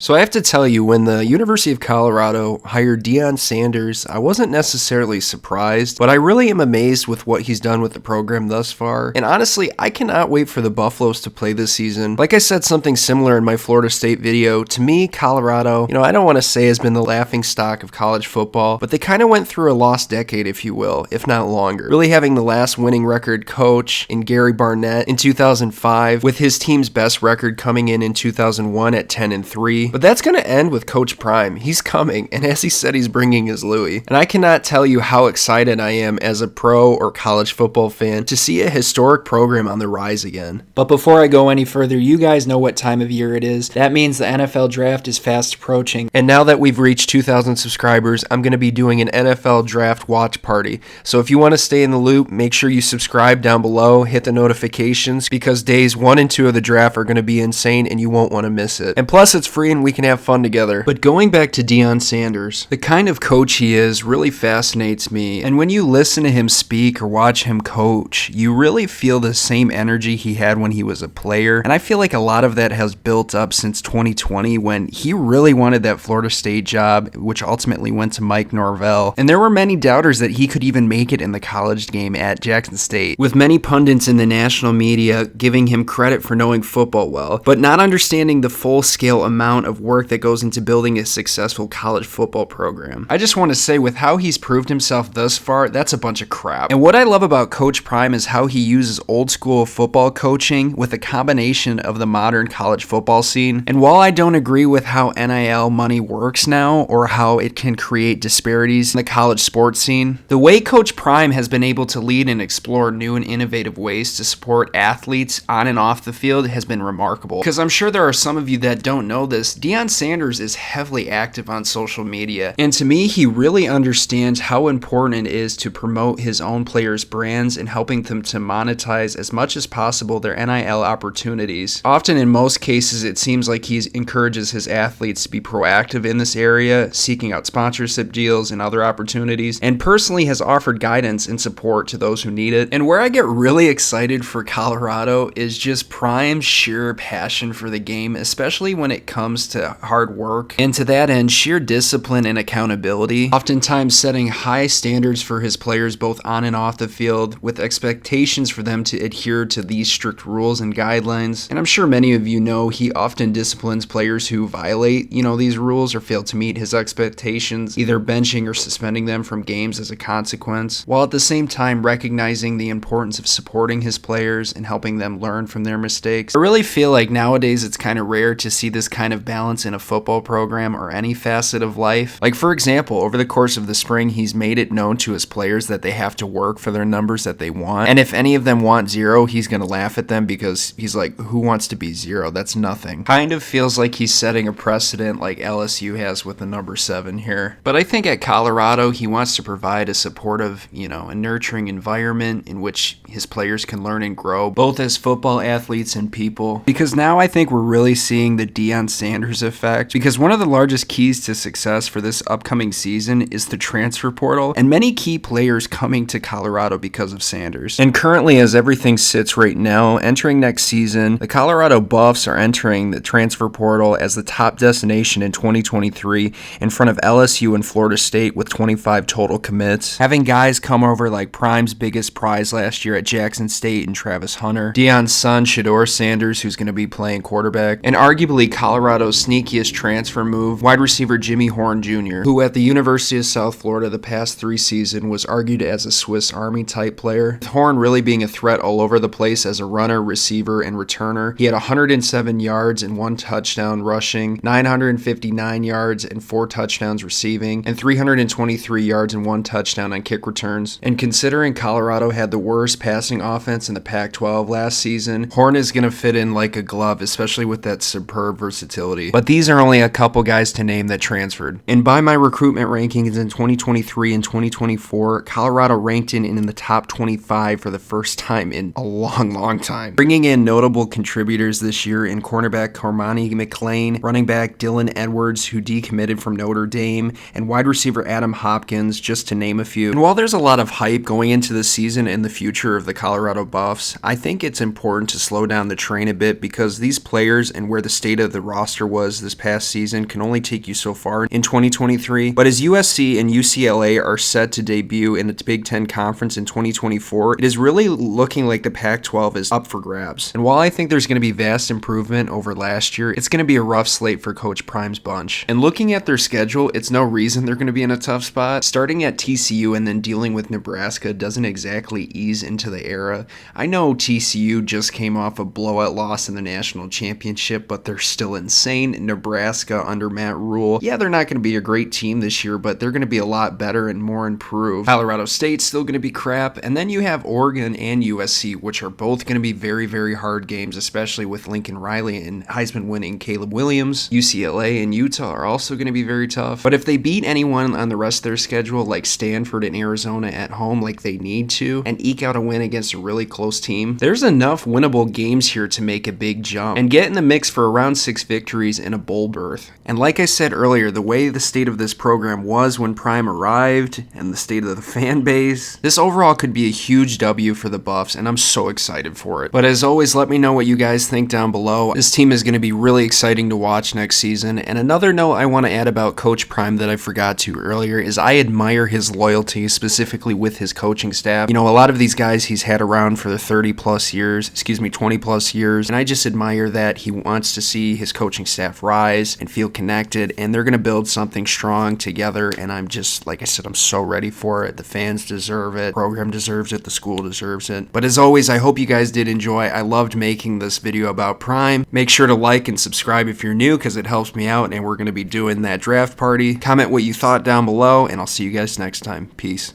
So I have to tell you, when the University of Colorado hired Dion Sanders, I wasn't necessarily surprised, but I really am amazed with what he's done with the program thus far. And honestly, I cannot wait for the Buffaloes to play this season. Like I said something similar in my Florida State video, to me, Colorado, I don't want to say has been the laughingstock of college football, but they kind of went through a lost decade, if you will, if not longer. Really having the last winning record coach in Gary Barnett in 2005, with his team's best record coming in 2001 at 10-3. But that's going to end with Coach Prime. He's coming, and as he said, he's bringing his Louis. And I cannot tell you how excited I am as a pro or college football fan to see a historic program on the rise again. But before I go any further, you guys know what time of year it is. That means the NFL draft is fast approaching. And now that we've reached 2,000 subscribers, I'm going to be doing an NFL draft watch party. So if you want to stay in the loop, make sure you subscribe down below, hit the notifications, because days 1 and 2 of the draft are going to be insane and you won't want to miss it. And plus, it's free and we can have fun together. But going back to Dion Sanders, the kind of coach he is really fascinates me. And when you listen to him speak or watch him coach, you really feel the same energy he had when he was a player. And I feel like a lot of that has built up since 2020 when he really wanted that Florida State job, which ultimately went to Mike Norvell. And there were many doubters that he could even make it in the college game at Jackson State, with many pundits in the national media giving him credit for knowing football well, but not understanding the full-scale amount of work that goes into building a successful college football program. I just want to say, with how he's proved himself thus far, that's a bunch of crap. And what I love about Coach Prime is how he uses old school football coaching with a combination of the modern college football scene. And while I don't agree with how NIL money works now, or how it can create disparities in the college sports scene, the way Coach Prime has been able to lead and explore new and innovative ways to support athletes on and off the field has been remarkable. Because I'm sure there are some of you that don't know this, Dion Sanders is heavily active on social media, and to me, he really understands how important it is to promote his own players' brands and helping them to monetize as much as possible their NIL opportunities. Often, in most cases, it seems like he encourages his athletes to be proactive in this area, seeking out sponsorship deals and other opportunities, and personally has offered guidance and support to those who need it. And where I get really excited for Colorado is just Prime's sheer passion for the game, especially when it comes to hard work, and to that end, sheer discipline and accountability, oftentimes setting high standards for his players both on and off the field, with expectations for them to adhere to these strict rules and guidelines. And I'm sure many of you know he often disciplines players who violate, these rules or fail to meet his expectations, either benching or suspending them from games as a consequence, while at the same time recognizing the importance of supporting his players and helping them learn from their mistakes. I really feel like nowadays it's kind of rare to see this kind of balance in a football program or any facet of life. Like, for example, over the course of the spring, he's made it known to his players that they have to work for their numbers that they want. And if any of them want 0, he's going to laugh at them because he's like, who wants to be 0? That's nothing. Kind of feels like he's setting a precedent like LSU has with the number 7 here. But I think at Colorado, he wants to provide a supportive, a nurturing environment in which his players can learn and grow, both as football athletes and people. Because now I think we're really seeing the Dion Sanders effect, because one of the largest keys to success for this upcoming season is the transfer portal, and many key players coming to Colorado because of Sanders. And currently, as everything sits right now, entering next season, the Colorado Buffs are entering the transfer portal as the top destination in 2023, in front of LSU and Florida State with 25 total commits. Having guys come over like Prime's biggest prize last year at Jackson State and Travis Hunter, Dion's son Shedeur Sanders, who's going to be playing quarterback, and arguably Colorado's sneakiest transfer move, wide receiver Jimmy Horn Jr., who at the University of South Florida the past 3 seasons was argued as a Swiss Army type player, with Horn really being a threat all over the place as a runner, receiver, and returner. He had 107 yards and 1 touchdown rushing, 959 yards and 4 touchdowns receiving, and 323 yards and 1 touchdown on kick returns. And considering Colorado had the worst passing offense in the Pac-12 last season, Horn is going to fit in like a glove, especially with that superb versatility. But these are only a couple guys to name that transferred. And by my recruitment rankings in 2023 and 2024, Colorado ranked in the top 25 for the first time in a long time, bringing in notable contributors this year in cornerback Cormani McClain, running back Dylan Edwards, who decommitted from Notre Dame, and wide receiver Adam Hopkins, just to name a few. And while there's a lot of hype going into the season and the future of the Colorado Buffs, I think it's important to slow down the train a bit, because these players and where the state of the roster was this past season can only take you so far in 2023. But as USC and UCLA are set to debut in the Big Ten Conference in 2024, it is really looking like the Pac-12 is up for grabs. And while I think there's going to be vast improvement over last year, it's going to be a rough slate for Coach Prime's bunch. And looking at their schedule, it's no reason they're going to be in a tough spot. Starting at TCU and then dealing with Nebraska doesn't exactly ease into the era. I know TCU just came off a blowout loss in the national championship, but they're still insane. Nebraska under Matt Rule, yeah, they're not going to be a great team this year, but they're going to be a lot better and more improved. Colorado State's still going to be crap, and then you have Oregon and USC, which are both going to be very, very hard games, especially with Lincoln Riley and Heisman winning Caleb Williams. UCLA and Utah are also going to be very tough, but if they beat anyone on the rest of their schedule, like Stanford and Arizona at home like they need to, and eke out a win against a really close team, there's enough winnable games here to make a big jump and get in the mix for around 6 victories in a bowl berth. And like I said earlier, the way the state of this program was when Prime arrived and the state of the fan base, this overall could be a huge W for the Buffs, and I'm so excited for it. But as always, let me know what you guys think down below. This team is going to be really exciting to watch next season. And another note I want to add about Coach Prime that I forgot to earlier is I admire his loyalty, specifically with his coaching staff. You know, a lot of these guys he's had around for the 20 plus years, and I just admire that he wants to see his coaching staff rise and feel connected, and they're going to build something strong together, and I'm just, like I said, I'm so ready for it. The fans deserve it, the program deserves it, the school deserves it. But as always, I hope you guys did enjoy. I loved making this video about Prime. Make sure to like and subscribe if you're new, because it helps me out, and we're going to be doing that draft party. Comment what you thought down below, and I'll see you guys next time. Peace.